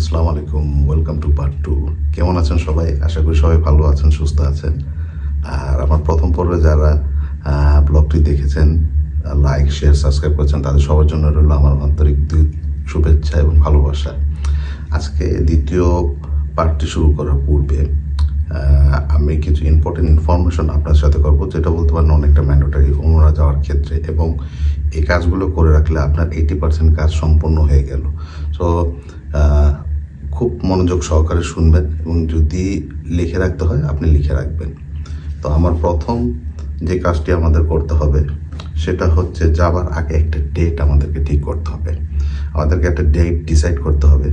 আসসালামু আলাইকুম, welcome to part two. কেমন আছেন সবাই? আশা করি সবাই ভালো আছেন, সুস্থ আছেন। আর আমার প্রথম পর্বে যারা ব্লগটি দেখেছেন, লাইক, শেয়ার, সাবস্ক্রাইব করেছেন, তাদের সবার জন্য রইল আমার আন্তরিক শুভেচ্ছা এবং ভালোবাসা। আজকে দ্বিতীয় পার্টটি শুরু করার পূর্বে আমি কিছু ইম্পর্টেন্ট ইনফরমেশন আপনার সাথে করবো, যেটা বলতে পারেন অনেকটা ম্যান্ডেটরি উমরা যাওয়ার ক্ষেত্রে, এবং এই কাজগুলো করে রাখলে আপনার 80% কাজ সম্পন্ন হয়ে গেল। সো খুব মনোযোগ সহকারে শুনবেন, এবং যদি লিখে রাখতে হয় আপনি লিখে রাখবেন। তো আমার প্রথম যে কাজটি আমাদের করতে হবে সেটা হচ্ছে যাবার আগে একটা ডেট আমাদেরকে ঠিক করতে হবে। আমাদেরকে একটা ডেট ডিসাইড করতে হবে।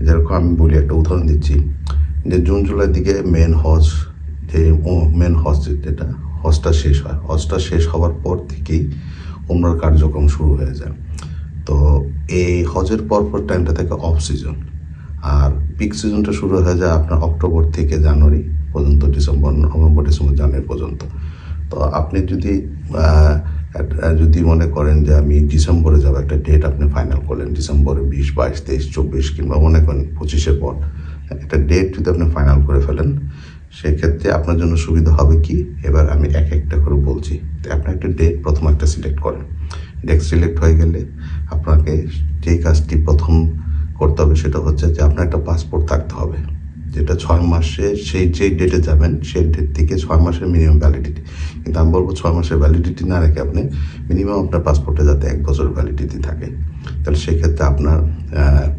যেরকম আমি বলি, একটা উদাহরণ দিচ্ছি, যে জুন জুলাইয়ের দিকে মেন হজ যেটা হজটা শেষ হয়। হজটা শেষ হওয়ার পর থেকেই উমরার কার্যক্রম শুরু হয়ে যায়। তো এই হজের পরপর টাইমটা থেকে অফ সিজন, আর পিক সিজনটা শুরু হয়ে যায় আপনার অক্টোবর থেকে জানুয়ারি পর্যন্ত, নভেম্বর ডিসেম্বর জানুয়ারি পর্যন্ত। তো আপনি যদি মনে করেন যে আমি ডিসেম্বরে যাবো, একটা ডেট আপনি ফাইনাল করলেন, ডিসেম্বরে 20, 22, 23, 24 কিংবা মনে করেন 25-এর পর একটা ডেট যদি আপনি ফাইনাল করে ফেলেন, সেক্ষেত্রে আপনার জন্য সুবিধা হবে কি, এবার আমি এক একটা করে বলছি। তো আপনি একটা ডেট প্রথম একটা সিলেক্ট করেন। ডেট সিলেক্ট হয়ে গেলে আপনাকে যেই কাজটি প্রথম করতে হবে সেটা হচ্ছে যে আপনার একটা পাসপোর্ট থাকতে হবে, যেটা 6 মাসে, যেই ডেটে যাবেন সেই ডেট থেকে 6 মাসের মিনিমাম ভ্যালিডিটি। কিন্তু আমি বলবো 6 মাসের ভ্যালিডিটি না রেখে আপনি মিনিমাম আপনার পাসপোর্টে যাতে 1 বছর ভ্যালিডিটি থাকে। তাহলে সেক্ষেত্রে আপনার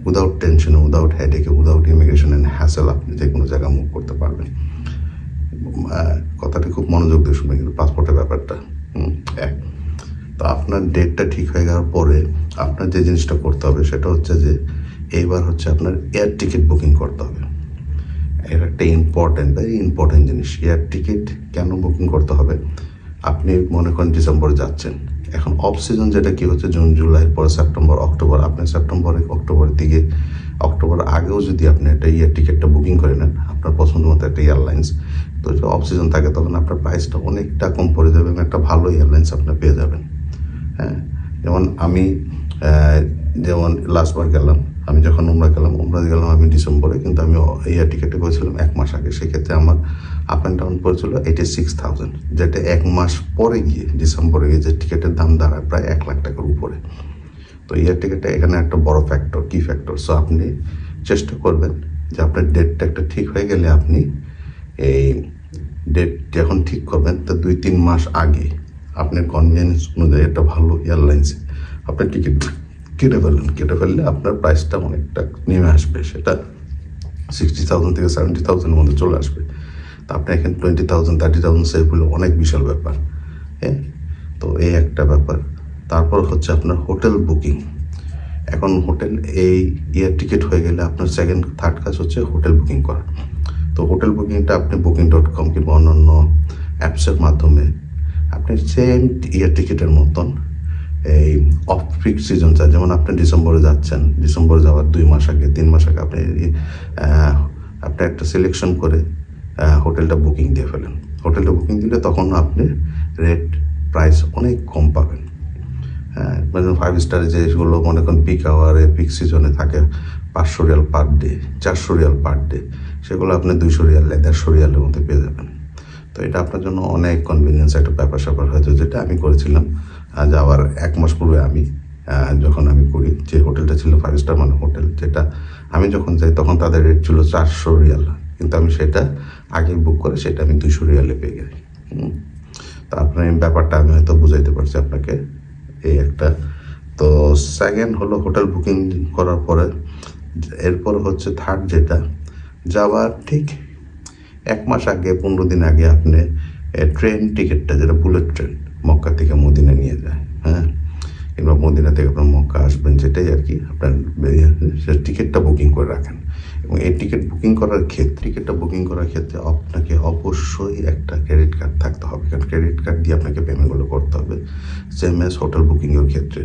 উইদাউট টেনশন, উইদাউট হেডেকে, উইদাউট ইমিগ্রেশন অ্যান্ড হ্যাসেল আপনি যে কোনো জায়গায় মুভ করতে পারবেন। কথাটি খুব মনোযোগ দিয়ে শুনবেন কিন্তু পাসপোর্টের ব্যাপারটা এক। তো আপনার ডেটটা ঠিক হয়ে যাওয়ার পরে আপনার যে জিনিসটা করতে হবে সেটা হচ্ছে যে এইবার হচ্ছে আপনার এয়ার টিকিট বুকিং করতে হবে। এটা একটা ভেরি ইম্পর্টেন্ট জিনিস। এয়ার টিকিট কেন বুকিং করতে হবে? আপনি মনে করেন ডিসেম্বরে যাচ্ছেন, এখন অফ সিজন যেটা কি হচ্ছে জুন জুলাইয়ের পরে সেপ্টেম্বর অক্টোবর, আপনি অক্টোবরের দিকে, অক্টোবর আগেও যদি আপনি একটা এয়ার টিকিটটা বুকিং করে নেন আপনার পছন্দ মতো একটা এয়ারলাইন্স, তো অফ সিজন থাকে, তখন আপনার প্রাইসটা অনেকটা কম পড়ে যাবে এবং একটা ভালো এয়ারলাইন্স আপনি পেয়ে যাবেন। হ্যাঁ, যেমন লাস্টবার গেলাম, আমি যখন উমরা গেলাম আমি ডিসেম্বরে, কিন্তু আমি এয়ার টিকিটটা করেছিলাম 1 মাস আগে। সেক্ষেত্রে আমার আপ অ্যান্ড ডাউন পড়েছিল 86,000, যেটা 1 মাস পরে গিয়ে ডিসেম্বরে গিয়ে যে টিকিটের দাম দাঁড়ায় প্রায় 1 লাখ টাকার উপরে। তো এয়ার টিকিটটা এখানে একটা বড় ফ্যাক্টর, কি ফ্যাক্টর। সো আপনি চেষ্টা করবেন যে আপনার ডেটটা একটা ঠিক হয়ে গেলে আপনি এই ডেট যখন ঠিক করবেন তো 2-3 মাস আগে আপনার কনভিনিয়েন্স অনুযায়ী একটা ভালো এয়ারলাইন্সে আপনার টিকিট কেটে ফেললে আপনার প্রাইসটা অনেকটা নেমে আসবে। সেটা 60,000 থেকে 70,000-এর মধ্যে চলে আসবে। তা আপনি এখানে 20,000, 30,000 সেভ হলে অনেক বিশাল ব্যাপার। হ্যাঁ, তো এই একটা ব্যাপার। তারপর হচ্ছে আপনার হোটেল বুকিং। এখন এই এয়ার টিকিট হয়ে গেলে আপনার থার্ড কাজ হচ্ছে হোটেল বুকিং করা। তো হোটেল বুকিংটা আপনি booking.com কিংবা অন্যান্য অ্যাপসের মাধ্যমে আপনি সেম এয়ার টিকিটের মতন এই অফ পিক সিজন চায়, যেমন আপনি ডিসেম্বরে যাচ্ছেন, ডিসেম্বরে যাওয়ার 2 মাস আগে, 3 মাস আগে আপনি একটা সিলেকশন করে হোটেলটা বুকিং দিয়ে ফেলেন। হোটেলটা বুকিং দিলে তখন আপনি প্রাইস অনেক কম পাবেন। হ্যাঁ, মানে 5 স্টারে যেগুলো মনে করেন পিক আওয়ারে, পিক সিজনে থাকে 500 Real per day, 400 Real per day, সেগুলো আপনি 200 রিয়াল, 150 রিয়ালের মধ্যে পেয়ে যাবেন। তো এটা আপনার জন্য অনেক কনভিনিয়েন্স একটা ব্যাপার হয়েছে, যেটা আমি করেছিলাম যাওয়ার 1 মাস পূর্বে। যখন আমি করি, যে হোটেলটা ছিল 5 স্টার মানে হোটেল, যেটা আমি যখন যাই তখন তাদের রেট ছিল 400 রিয়াল, কিন্তু আমি সেটা আগে বুক করে সেটা আমি 200 রিয়ালে পেয়ে যাই। তো আপনার এই ব্যাপারটা আমি হয়তো বুঝাইতে পারছি আপনাকে, এই একটা। তো সেকেন্ড হলো হোটেল বুকিং করার পরে, এরপর হচ্ছে থার্ড যেটা, যাওয়ার ঠিক 1 মাস আগে, 15 দিন আগে আপনি ট্রেন টিকিটটা, যেটা বুলেট ট্রেন মক্কা থেকে মদিনা নিয়ে যায়, হ্যাঁ, কিংবা মদিনা থেকে আপনার মক্কা আসবেন, যেটাই আর কি, আপনার টিকিটটা বুকিং করে রাখেন। এবং এই টিকিটটা বুকিং করার ক্ষেত্রে আপনাকে অবশ্যই একটা ক্রেডিট কার্ড থাকতে হবে, কারণ ক্রেডিট কার্ড দিয়ে আপনাকে পেমেন্টগুলো করতে হবে, সেম এস হোটেল বুকিংয়ের ক্ষেত্রে।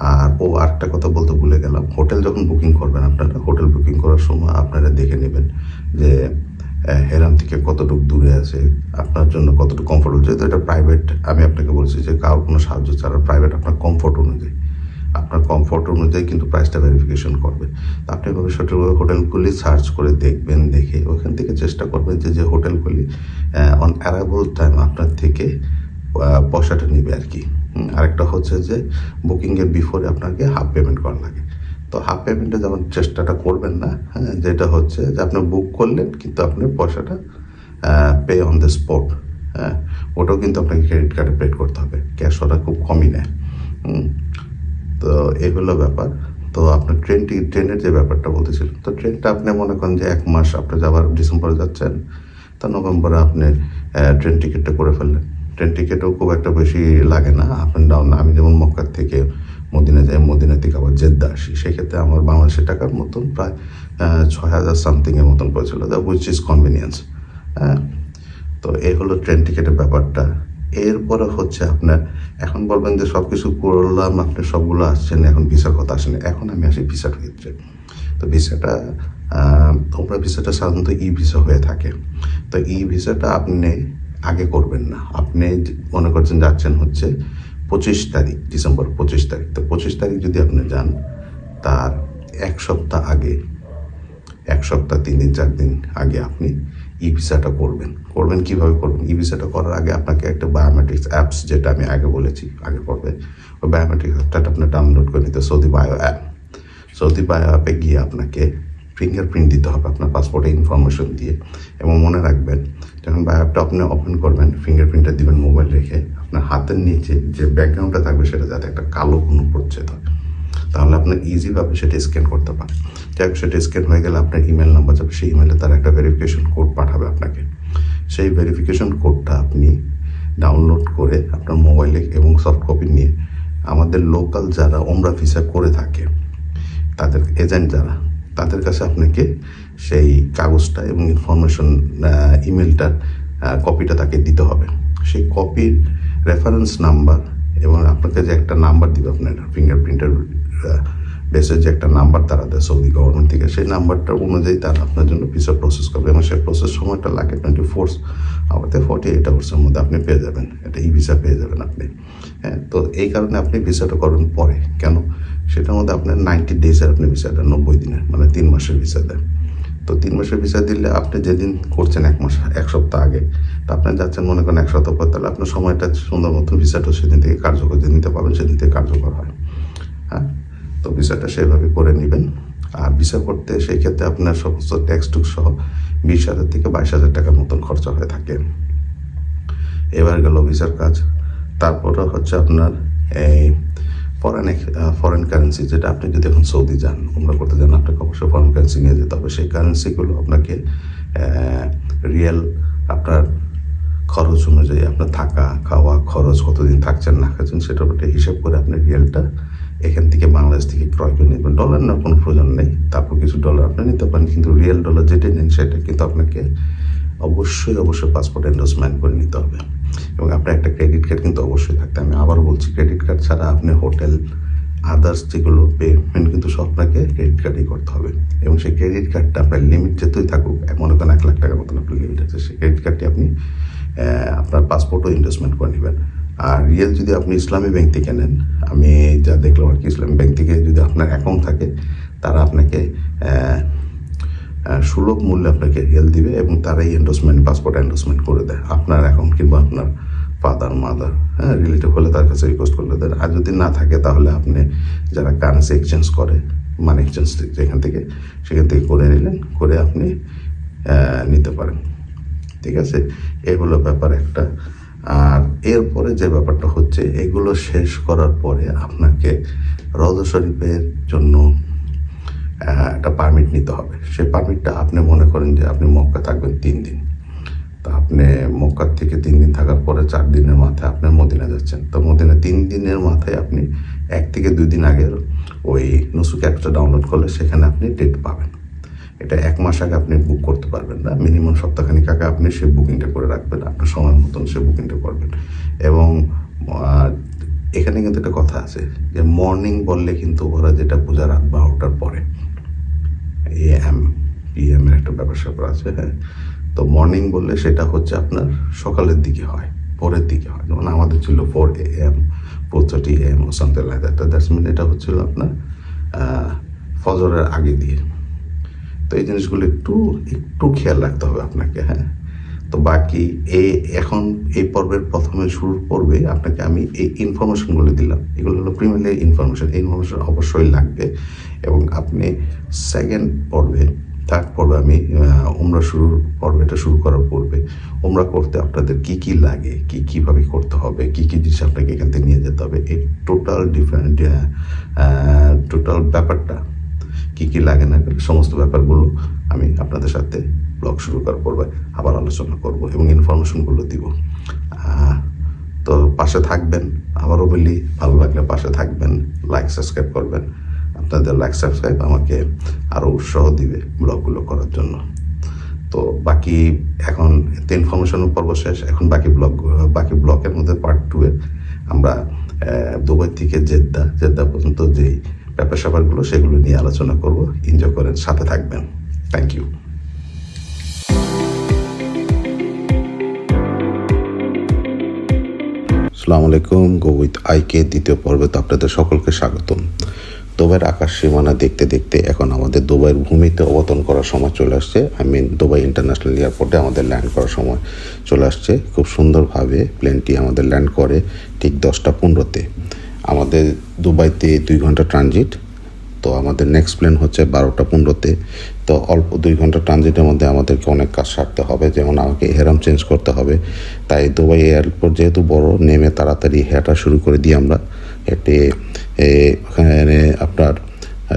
আর আরেকটা কথা বলতে ভুলে গেলাম, হোটেল যখন বুকিং করবেন আপনারা, হোটেল বুকিং করার সময় আপনারা দেখে নেবেন যে হেরাম থেকে কতটুকু দূরে আছে, আপনার জন্য কতটুকু কমফোর্টেবল। যেহেতু এটা প্রাইভেট, আমি আপনাকে বলছি যে কারোর কোনো সাহায্য ছাড়া প্রাইভেট, আপনার কমফোর্ট অনুযায়ী আপনার কমফোর্ট অনুযায়ী কিন্তু প্রাইসটা ভেরিফিকেশন করবে। তো আপনি ভবিষ্যতে হোটেলগুলি সার্চ করে দেখবেন, দেখে ওখান থেকে চেষ্টা করবেন যে হোটেলগুলি অন অ্যারাইভাল টাইম আপনার থেকে পয়সাটা নেবে আর কি। আরেকটা হচ্ছে যে বুকিংয়ের বিফোরে আপনাকে হাফ পেমেন্ট করা লাগে। তো হাফ পেমেন্টে যেমন চেষ্টাটা করবেন না, হ্যাঁ, যেটা হচ্ছে যে আপনি বুক করলেন কিন্তু আপনি পয়সাটা পে অন দ্য স্পট, হ্যাঁ, ওটাও কিন্তু আপনাকে ক্রেডিট কার্ডে পেড করতে হবে। ক্যাশ ওরা খুব কমই নেয়। তো এগুলো ব্যাপার। তো আপনার ট্রেনের যে ব্যাপারটা বলতেছিলেন, তো ট্রেনটা আপনি মনে করেন যে 1 মাস আপনি যাবার ডিসেম্বরে যাচ্ছেন, তো নভেম্বরে আপনি ট্রেন টিকিটটা করে ফেললেন। ট্রেন টিকিটও খুব একটা বেশি লাগে না, আপ অ্যান্ড ডাউন। আমি যেমন মক্কার থেকে মদিনা যাই, মদিনা থেকে আবার জেদ্দা আসি, সেক্ষেত্রে আমার বাংলাদেশের টাকার মতন প্রায় 6,000 সামথিংয়ের মতন পড়েছিল, উইচ ইজ কনভিনিয়েন্স। হ্যাঁ, তো এই হলো ট্রেন টিকিটের ব্যাপারটা। এরপরে হচ্ছে আপনার, এখন বলবেন যে সব কিছু করলাম, আপনি সবগুলো আসছেন, এখন ভিসার কথা আসেন। এখন আমি আসি ভিসার ক্ষেত্রে। তো ভিসাটা তোমরা ভিসাটা সাধারণত ই ভিসা হয়ে থাকে। তো ই ভিসাটা আপনি আগে করবেন না। আপনি মনে করছেন যাচ্ছেন হচ্ছে 25 তারিখ, ডিসেম্বর 25 তারিখ। তো 25 তারিখ যদি আপনি যান, তার 1 সপ্তাহ আগে, 1 সপ্তাহ 3 দিন 4 দিন আগে আপনি ই ভিসাটা করবেন কীভাবে করবেন? ই ভিসাটা করার আগে আপনাকে একটা বায়োমেট্রিক্স অ্যাপস, যেটা আমি আগে বলেছি, আগে পড়বে, ওই বায়োমেট্রিক্স অ্যাপটা আপনি ডাউনলোড করে নিতে, Saudi bio app. Saudi bio অ্যাপে গিয়ে আপনাকে ফিঙ্গারপ্রিন্ট দিতে হবে আপনার পাসপোর্টের ইনফরমেশন দিয়ে। এবং মনে রাখবেন, যখন বায়ো অ্যাপটা আপনি ওপেন করবেন, ফিঙ্গারপ্রিন্টটা দিবেন মোবাইল রেখে, আপনার হাতের নিচে যে ব্যাকগ্রাউন্ডটা থাকবে সেটা যাতে একটা কালো কোনো প্রচ্ছেদ হয়, তাহলে আপনার ইজিভাবে সেটা স্ক্যান করতে পারেন। যাই হোক, সেটা স্ক্যান হয়ে গেলে আপনার ইমেল নাম্বার যাবে, সেই ইমেলে তারা একটা ভেরিফিকেশন কোড পাঠাবে আপনাকে। সেই ভেরিফিকেশন কোডটা আপনি ডাউনলোড করে আপনার মোবাইলে এবং সফট কপি নিয়ে আমাদের লোকাল যারা ওমরা ভিসা করে থাকে, তাদের এজেন্ট যারা, তাদের কাছে আপনাকে সেই কাগজটা এবং ইনফরমেশন ইমেলটার কপিটা তাকে দিতে হবে। সেই কপির রেফারেন্স নাম্বার এবং আপনাকে যে একটা নাম্বার দিবে আপনার ফিঙ্গারপ্রিন্টের বেসে, যে একটা নাম্বার তারা দেয় সৌদি গভর্নমেন্ট থেকে, সেই নাম্বারটার অনুযায়ী তারা আপনার জন্য ভিসা প্রসেস করবে। এবং সেই প্রসেস সময়টা লাগে 24 আওয়ার 48 আওয়ার্সের মধ্যে আপনি পেয়ে যাবেন, একটা ই ভিসা পেয়ে যাবেন আপনি। হ্যাঁ, তো এই কারণে আপনি ভিসাটা করবেন পরে। কেন? সেটার মধ্যে আপনার 90 ডেজের আপনি ভিসাটা, 90 দিনের, মানে 3 মাসের ভিসা দেন। তো 3 মাসের ভিসা দিলে আপনি যেদিন করছেন 1 মাস 1 সপ্তাহ আগে, তো আপনি যাচ্ছেন মনে করেন 1 সপ্তাহ পর, তাহলে আপনার সময়টা সুন্দর মতন ভিসাটা সেদিন থেকে কার্যকর, যেদিন দিতে পারবেন সেদিন থেকে কার্যকর হয়। হ্যাঁ, তো ভিসাটা সেভাবে করে নেবেন। আর ভিসা করতে সেই ক্ষেত্রে আপনার সমস্ত ট্যাক্স টুক সহ 20,000 থেকে 22,000 টাকার মতন খরচা হয়ে থাকে। এবার গেল ভিসার কাজ। তারপরে হচ্ছে আপনার এই ফরেন কারেন্সি, যেটা আপনি যদি এখন সৌদি যান, উমরা করতে যান, আপনাকে অবশ্যই ফরেন কারেন্সি নিয়ে যেতে হবে। সেই কারেন্সিগুলো আপনাকে রিয়েল, আপনার খরচ অনুযায়ী, আপনার থাকা খাওয়া খরচ, কতদিন থাকছেন না খাচ্ছেন, সেটার উপরে হিসাব করে আপনি রিয়েলটা এখান থেকে বাংলাদেশ থেকে ক্রয় করে নেবেন। ডলার নেওয়ার কোনো প্রয়োজন নেই, তারপর কিছু ডলার আপনি নিতে পারেন, কিন্তু রিয়েল ডলার যেটাই নেন সেটা কিন্তু আপনাকে অবশ্যই পাসপোর্ট এন্ডোর্সমেন্ট করে নিতে হবে। এবং আপনার একটা ক্রেডিট কার্ড কিন্তু অবশ্যই থাকতে, আমি আবারও বলছি, ক্রেডিট কার্ড ছাড়া আপনি হোটেল আদার্স যেগুলো পেমেন্ট কিন্তু সব আপনাকে ক্রেডিট কার্ডেই করতে হবে। এবং সেই ক্রেডিট কার্ডটা আপনার লিমিট যেতেই থাকুক, মনে করেন 1 লাখ টাকার মতন আপনার লিমিট আছে, সেই ক্রেডিট কার্ডটি আপনি আপনার পাসপোর্টও ইনভেস্টমেন্ট করে নেবেন। আর রিয়েল যদি আপনি ইসলামী ব্যাংক থেকে নেন, আমি যা দেখলাম আর কি, ইসলামী ব্যাংক থেকে যদি আপনার অ্যাকাউন্ট থাকে, তারা আপনাকে সুলভ মূল্যে আপনাকে রিয়েল দিবে এবং তারাই পাসপোর্ট এন্ডোর্সমেন্ট করে দেয় আপনার অ্যাকাউন্ট, কিংবা আপনার ফাদার মাদার, হ্যাঁ, রিলেটিভ হলে তার কাছে রিকোয়েস্ট করলে দেন। আর যদি না থাকে, তাহলে আপনি যারা কারেন্সি এক্সচেঞ্জ করে, মানে এক্সচেঞ্জ যেখান থেকে, সেখান থেকে করে নিলেন, করে আপনি নিতে পারেন। ঠিক আছে, এ হলো ব্যাপার একটা। আর এরপরে যে ব্যাপারটা হচ্ছে, এগুলো শেষ করার পরে আপনাকে রওজা শরীফের জন্য একটা পারমিট নিতে হবে। সেই পারমিটটা আপনি মনে করেন যে আপনি মক্কা থাকবেন 3 দিন, তা আপনি মক্কার থেকে 3 দিন থাকার পরে 4 দিনের মাথায় আপনি মদিনা যাচ্ছেন। তো মদিনা 3 দিনের মাথায় আপনি 1 থেকে 2 দিন আগের ওই নুসুক অ্যাপটা ডাউনলোড করলে সেখানে আপনি ডেট পাবেন। এটা 1 মাস আগে আপনি বুক করতে পারবেন না, মিনিমাম সপ্তাহখানিক আগে আপনি সেই বুকিংটা করে রাখবেন, আপনার সময় মতন সে বুকিংটা করবেন। এবং এখানে কিন্তু একটা কথা আছে যে মর্নিং বললে কিন্তু ওরা যেটা বোঝা রাত 12টার পরে, AM PM এর একটা ব্যাপার স্যাপার আছে। হ্যাঁ, তো মর্নিং বললে সেটা হচ্ছে আপনার সকালের দিকে হয়, ভোরের দিকে হয়, যেমন আমাদের ছিল 4 AM, 4:30 AM ও something like that. That's mean এটা হচ্ছিল আপনার ফজরের আগে দিয়ে। তো এই জিনিসগুলো একটু একটু খেয়াল রাখতে হবে আপনাকে, হ্যাঁ। তো বাকি এখন এই পর্বের প্রথমে শুরুর পর্বে আপনাকে আমি এই ইনফরমেশনগুলো দিলাম, এগুলো হলো প্রিমিয়ারি ইনফরমেশন। এই ইনফরমেশন অবশ্যই লাগবে। এবং আপনি সেকেন্ড পর্বে, থার্ড পর্বে আমি উমরা শুরুর পর্বটা শুরু করার পূর্বে উমরা করতে আপনাদের কি কি লাগে, কীভাবে করতে হবে, কি জিনিস আপনাকে এখান থেকে নিয়ে যেতে হবে, এই টোটাল ব্যাপারটা কি লাগে না সমস্ত ব্যাপারগুলো আমি আপনাদের সাথে ব্লগ শুরু করার পর্বে আবার আলোচনা করব এবং ইনফরমেশনগুলো দিব। তো পাশে থাকবেন, আবারও বলি, ভালো লাগলে পাশে থাকবেন, লাইক সাবস্ক্রাইব করবেন। আপনাদের লাইক সাবস্ক্রাইব আমাকে আরও উৎসাহ দিবে ব্লগগুলো করার জন্য। তো বাকি এখন ইনফরমেশনের পর্ব শেষ, এখন বাকি ব্লকের মধ্যে পার্ট 2 আমরা দুবাই থেকে জেদ্দা পর্যন্ত যেই ব্যাপার স্যাপারগুলো সেগুলো নিয়ে আলোচনা করব। এনজয় করেন, সাথে থাকবেন। Thank you. আসসালামু আলাইকুম। গো উইথ আইকে দ্বিতীয় পর্বে তো আপনাদের সকলকে স্বাগতম। দুবাইয়ের আকাশ সীমানা দেখতে দেখতে এখন আমাদের দুবাইয়ের ভূমিতে অবতরণ করার সময় চলে আসছে। দুবাই ইন্টারন্যাশনাল এয়ারপোর্টে আমাদের ল্যান্ড করার সময় চলে আসছে। খুব সুন্দরভাবে প্লেনটি আমাদের ল্যান্ড করে ঠিক 10:15-তে। আমাদের দুবাইতে 2 ঘন্টা ট্রানজিট। তো আমাদের নেক্সট প্লেন হচ্ছে 12:15-তে। তো অল্প 2 ঘন্টা ট্রানজিটের মধ্যে আমাদেরকে অনেক কাজ সারতে হবে, যেমন আমাকে হেরাম চেঞ্জ করতে হবে। তাই দুবাই এয়ারপোর্ট যেহেতু বড়, নেমে তাড়াতাড়ি হেঁটা শুরু করে দিই আমরা। হেঁটে ওখানে আপনার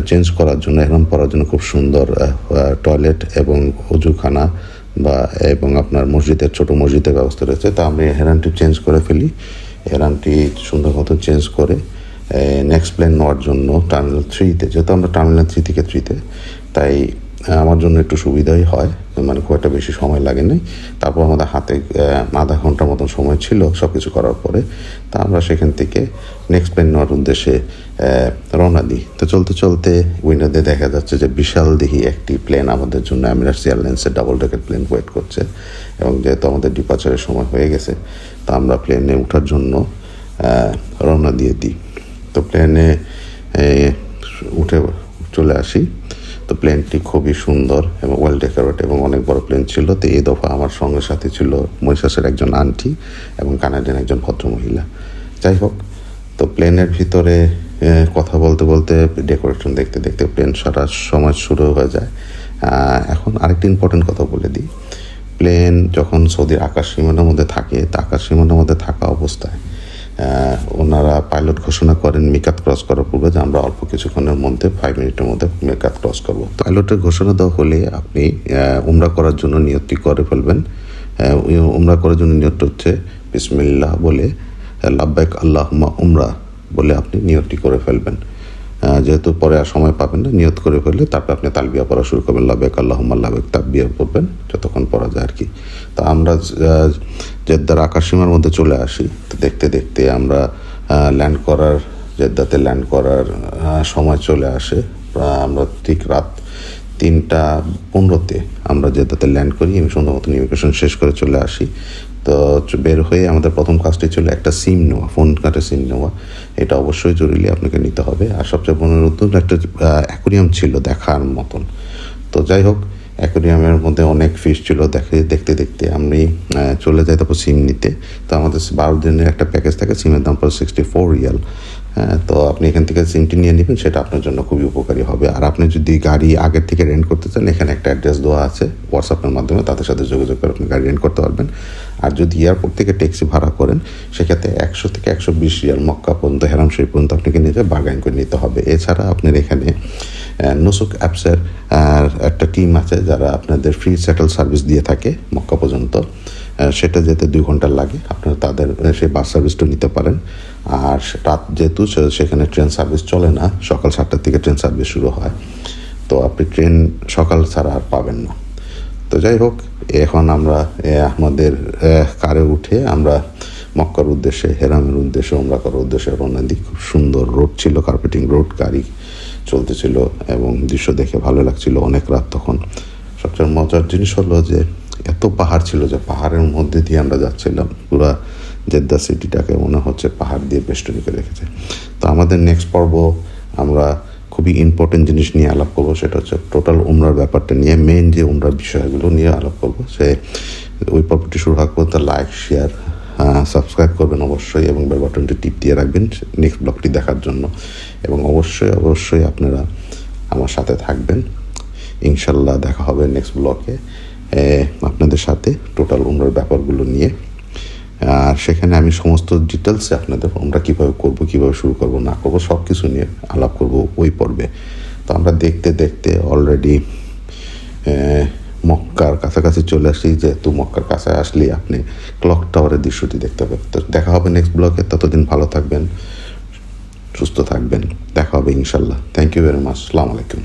চেঞ্জ করার জন্য, হেরাম পরার জন্য খুব সুন্দর টয়লেট এবং অজুখানা এবং আপনার ছোটো মসজিদের ব্যবস্থা রয়েছে। তা আমি হেরামটি চেঞ্জ করে ফেলি। হেরামটি সুন্দর মতো চেঞ্জ করে নেক্সট প্লেন নেওয়ার জন্য টার্মিনাল 3-তে, যেহেতু আমরা টার্মিনাল 3 থেকে 3-তে, তাই আমার জন্য একটু সুবিধাই হয়, মানে খুব একটা বেশি সময় লাগে নাই। তারপর আমাদের হাতে আধা ঘন্টার মতন সময় ছিল সব কিছু করার পরে। তা আমরা সেখান থেকে নেক্সট প্লেন নেওয়ার উদ্দেশ্যে রওনা দিই। তো চলতে চলতে উইন্ডোতে দেখা যাচ্ছে যে বিশাল দেহি একটি প্লেন আমাদের জন্য এমিরেটস এয়ারলাইন্সের ডাবল ডেকার প্লেন ওয়েট করছে। এবং যেহেতু আমাদের ডিপার্চারের সময় হয়ে গেছে, তা আমরা প্লেনে ওঠার জন্য রওনা দিয়ে দিই। তো প্লেনে উঠে চলে আসি। তো প্লেনটি খুবই সুন্দর এবং ওয়েল ডেকোরেট এবং অনেক বড় প্লেন ছিল। তো এই দফা আমার সঙ্গে সাথে ছিল মরিশাসের একজন আন্টি এবং কানাডিয়ান একজন ভদ্রমহিলা। যাই হোক, তো প্লেনের ভিতরে কথা বলতে বলতে ডেকোরেশন দেখতে দেখতে প্লেন সারা সময় শুরু হয়ে যায়। এখন আরেকটি ইম্পর্টেন্ট কথা বলে দিই। প্লেন যখন সৌদির আকাশ সীমানার মধ্যে থাকে, তা আকাশ সীমানার মধ্যে থাকা অবস্থায় ওনারা পাইলট ঘোষণা করেন মিকাত ক্রস করার পূর্বে যে আমরা অল্প কিছুক্ষণের মধ্যে 5 মিনিটের মধ্যে মিকাত ক্রস করব। পাইলটের ঘোষণা দেওয়া হলে আপনি উমরা করার জন্য নিয়তটি করে ফেলবেন। উমরা করার জন্য নিয়ত হচ্ছে বিসমিল্লাহ বলে লাব্বাইক আল্লাহুম্মা উমরা বলে আপনি নিয়তটি করে ফেলবেন। যেহেতু পরে আর সময় পাবেন না, নিয়ত করে ফেললে তারপর আপনি তালবিয়া পড়া শুরু করবেন, লাব্বাইক আল্লাহুম্মা লাব্বাইক তালবিয়া পড়বেন যতক্ষণ পড়া যায় আর কি। তো আমরা জেদ্দার আকাশসীমার মধ্যে চলে আসি। তো দেখতে দেখতে আমরা জেদ্দাতে ল্যান্ড করার সময় চলে আসে। আমরা ঠিক রাত 3:15-তে আমরা জেদ্দাতে ল্যান্ড করি এবং সুন্দর মতো ইমিগ্রেশন শেষ করে চলে আসি। তো বের হয়ে আমাদের প্রথম কাজটি ছিল একটা সিম নেওয়া, ফোন কার্ডের সিম নেওয়া। এটা অবশ্যই জরুরি, আপনাকে নিতে হবে। আর সবচেয়ে নতুন একটা অ্যাকোয়ারিয়াম ছিল দেখার মতন। তো যাই হোক, অ্যাকোয়ারিয়ামের মধ্যে অনেক ফিশ ছিল। দেখতে দেখতে আমি চলে যাই তারপর সিম নিতে। তো আমাদের 12 দিনের একটা প্যাকেজ থাকে, সিমের দাম পড়ে 64 রিয়াল। হ্যাঁ, তো আপনি এখান থেকে সিমটি নিয়ে নেবেন, সেটা আপনার জন্য খুবই উপকারী হবে। আর আপনি যদি গাড়ি আগের থেকে রেন্ট করতে চান, এখানে একটা অ্যাড্রেস দেওয়া আছে হোয়াটসঅ্যাপের মাধ্যমে, তাদের সাথে যোগাযোগ করে আপনি গাড়ি রেন্ট করতে পারবেন। আর যদি এয়ারপোর্ট থেকে ট্যাক্সি ভাড়া করেন, সেক্ষেত্রে 100 থেকে 120 রিয়াল মক্কা পর্যন্ত, হেরাম শরীফ পর্যন্ত আপনাকে নিজে বার্গেন করে নিতে হবে। এছাড়া আপনার এখানে নুসুক অ্যাপসের একটা টিম আছে যারা আপনাদের ফ্রি সেটেল সার্ভিস দিয়ে থাকে মক্কা পর্যন্ত। সেটা যেতে 2 ঘন্টা লাগে। আপনারা তাদের সেই বাস সার্ভিসটা নিতে পারেন। আর রাত যেহেতু সেখানে ট্রেন সার্ভিস চলে না, সকাল 7টার থেকে ট্রেন সার্ভিস শুরু হয়। তো আপনি ট্রেন সকাল ছাড়া আর পাবেন না। তো যাই হোক, এখন আমরা আমাদের কারে উঠে আমরা মক্কার উদ্দেশ্যে, হেরামের উদ্দেশ্যে, উমরা করার উদ্দেশ্যে রওনা দিই। খুব সুন্দর রোড ছিল, কার্পেটিং রোড, গাড়ি চলতেছিল এবং দৃশ্য দেখে ভালো লাগছিল। অনেক রাত তখন। সবচেয়ে মজার জিনিস হলো যে এত পাহাড় ছিল যে পাহাড়ের মধ্যে দিয়ে আমরা যাচ্ছিলাম। পুরা জেদ্দা সিটিটাকে মনে হচ্ছে পাহাড় দিয়ে বেষ্টনী করে রেখেছে। তো আমাদের নেক্সট পর্ব আমরা খুবই ইম্পর্টেন্ট জিনিস নিয়ে আলাপ করবো, সেটা হচ্ছে টোটাল উমরার ব্যাপারটা নিয়ে, মেইন যে উমরার বিষয়গুলো নিয়ে আলাপ করবো। ওই পর্বটি শুরু হওয়ার পর লাইক, শেয়ার, সাবস্ক্রাইব করবেন অবশ্যই, এবং বেল বাটনটি টিপ দিয়ে রাখবেন নেক্সট ব্লগটি দেখার জন্য। এবং অবশ্যই আপনারা আমার সাথে থাকবেন। ইনশাল্লাহ দেখা হবে নেক্সট ব্লগে আপনাদের সাথে টোটাল উমরার ব্যাপারগুলো নিয়ে। আর সেখানে আমি সমস্ত ডিটেলসে আপনাদের আমরা কীভাবে করবো, কীভাবে শুরু করবো না করবো সব কিছু নিয়ে আলাপ করবো ওই পর্বে। তো আমরা দেখতে দেখতে অলরেডি মক্কার কাছাকাছি চলে আসি, যেহেতু মক্কার কাছে আসলেই আপনি ক্লক টাওয়ারের দৃশ্যটি দেখতে পাবেন। তো দেখা হবে নেক্সট ব্লগে, ততদিন ভালো থাকবেন, সুস্থ থাকবেন, দেখা হবে ইনশাল্লাহ। থ্যাংক ইউ ভেরি মাচ, আসসালামু আলাইকুম।